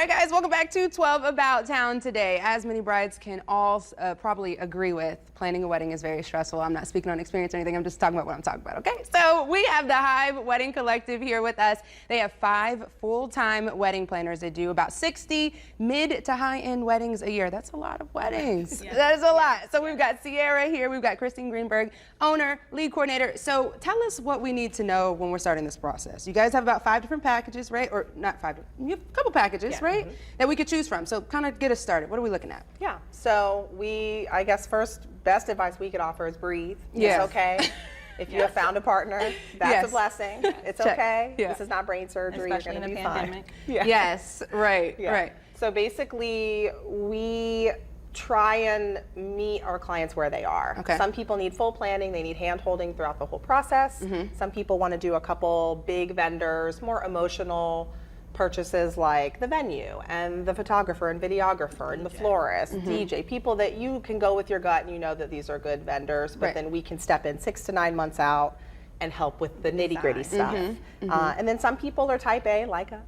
right, guys, welcome back to 12 About Town today. As many brides can all probably agree with, planning a wedding is very stressful. I'm not speaking on experience or anything. I'm just talking about what I'm talking about, okay? So we have the Hive Wedding Collective here with us. They have 5 full-time wedding planners. They do about 60 mid to high-end weddings a year. That's a lot of weddings. Yeah. That is a lot. So we've got Sierra here. We've got Christine Greenberg, owner, lead coordinator. So tell us what we need to know when we're starting this process. You guys have about 5 different packages, right? Or not 5, you have a couple packages, right? That we could choose from. So kind of get us started. What are we looking at? Yeah, so I guess first, best advice we could offer is breathe. It's okay. If you have found a partner, that's a blessing. It's okay. This is not brain surgery. Especially You're going to in be a pandemic. fine. Yes, right, right. So basically, we try and meet our clients where they are. Okay. Some people need full planning, they need hand holding throughout the whole process. Some people want to do a couple big vendors, more emotional purchases like the venue and the photographer and videographer and the florist, DJ, people that you can go with your gut and you know that these are good vendors, but then we can step in 6 to 9 months out and help with the nitty-gritty stuff. And then some people are type A, like us.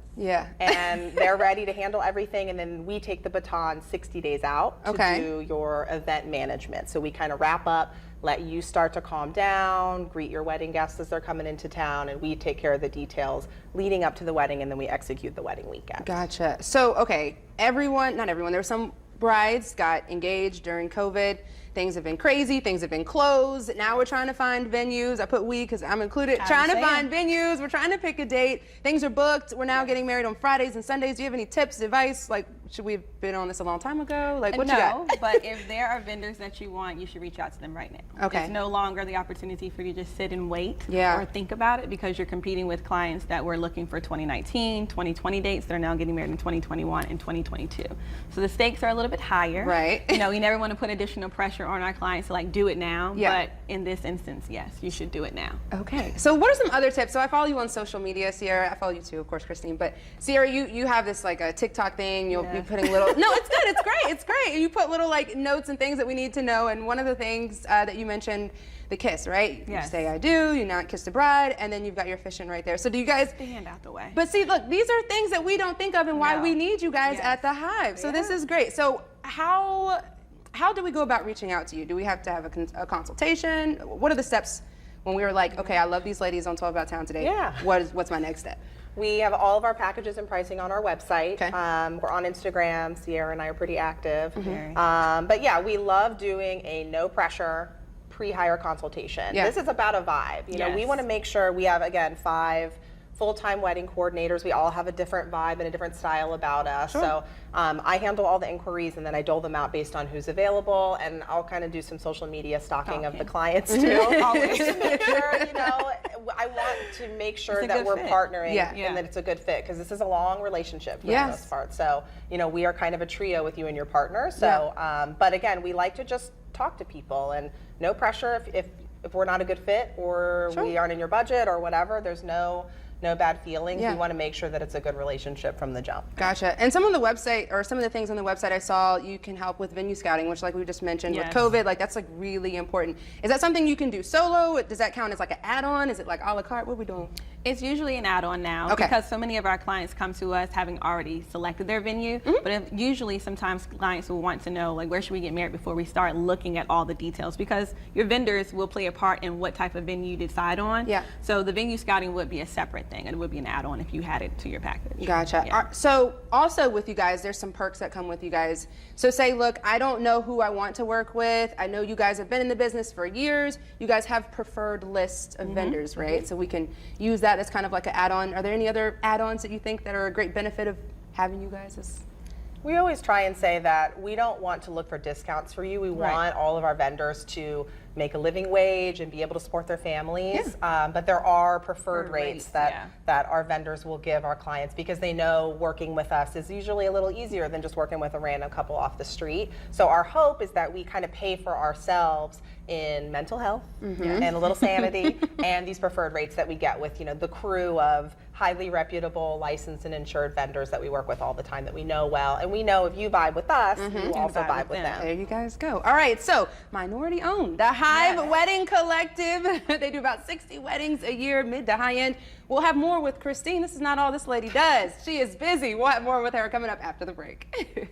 And they're ready to handle everything, and then we take the baton 60 days out to do your event management. So we kind of wrap up, let you start to calm down, greet your wedding guests as they're coming into town, and we take care of the details leading up to the wedding, and then we execute the wedding weekend. Gotcha. So, okay, not everyone, there were some brides got engaged during COVID. Things have been crazy, things have been closed. Now we're trying to find venues. I put we because I'm included. Trying to find venues. We're trying to pick a date. Things are booked. We're now getting married on Fridays and Sundays. Do you have any tips, advice? Like, should we have been on this a long time ago? Like, what you got? But if there are vendors that you want, you should reach out to them right now. Okay. It's no longer the opportunity for you to just sit and wait or think about it, because you're competing with clients that were looking for 2019, 2020 dates. They're now getting married in 2021 and 2022. So the stakes are a little bit higher. Right. You know, we never want to put additional pressure on our clients to like do it now. But in this instance, yes, you should do it now. Okay. So what are some other tips? So I follow you on social media, Sierra. I follow you too, of course, Christine. But Sierra, you have this like a TikTok thing. You'll be putting little. No, it's good. It's great. It's great. You put little like notes and things that we need to know. And one of the things that you mentioned, the kiss, right? You say I do. You not kiss the bride, and then you've got your fishing right there. So do you guys stand out the way? But see, look, these are things that we don't think of, and why we need you guys at the Hive. So this is great. So how do we go about reaching out to you? Do we have to have a consultation? What are the steps when we were like, okay, I love these ladies on 12 About Town today. What's my next step? We have all of our packages and pricing on our website. We're on Instagram. Sierra and I are pretty active. But yeah, we love doing a no pressure pre-hire consultation. This is about a vibe. You know, we want to make sure we have, again, 5 full-time wedding coordinators. We all have a different vibe and a different style about us. So I handle all the inquiries, and then I dole them out based on who's available, and I'll kind of do some social media stalking of the clients too. Always to make sure, you know, I want to make sure that we're partnering and that it's a good fit, because this is a long relationship for the most part. So, you know, we are kind of a trio with you and your partner. So, but again, we like to just talk to people, and no pressure if we're not a good fit or we aren't in your budget or whatever. There's no bad feelings. We want to make sure that it's a good relationship from the jump. Gotcha. And some of the website, or some of the things on the website I saw, you can help with venue scouting, which like we just mentioned with COVID, like that's like really important. Is that something you can do solo? Does that count as like an add-on? Is it like a la carte? What are we doing? It's usually an add-on now because so many of our clients come to us having already selected their venue, but usually sometimes clients will want to know, like, where should we get married before we start looking at all the details, because your vendors will play a part in what type of venue you decide on. So the venue scouting would be a separate thing, and it would be an add-on if you had it to your package. Gotcha. So also with you guys, there's some perks that come with you guys. So say, look, I don't know who I want to work with. I know you guys have been in the business for years. You guys have preferred lists of vendors, right? So we can use that as kind of like an add-on. Are there any other add-ons that you think that are a great benefit of having you guys as? We always try and say that we don't want to look for discounts for you. We want all of our vendors to make a living wage and be able to support their families. But there are preferred rates that our vendors will give our clients, because they know working with us is usually a little easier than just working with a random couple off the street. So our hope is that we kind of pay for ourselves in mental health and a little sanity and these preferred rates that we get with, you know, the crew of highly reputable, licensed and insured vendors that we work with all the time that we know well. And we know if you vibe with us, you will also vibe with them. There you guys go. All right, so minority owned, the Hive Wedding Collective. They do about 60 weddings a year, mid to high end. We'll have more with Christine. This is not all this lady does. She is busy. We'll have more with her coming up after the break.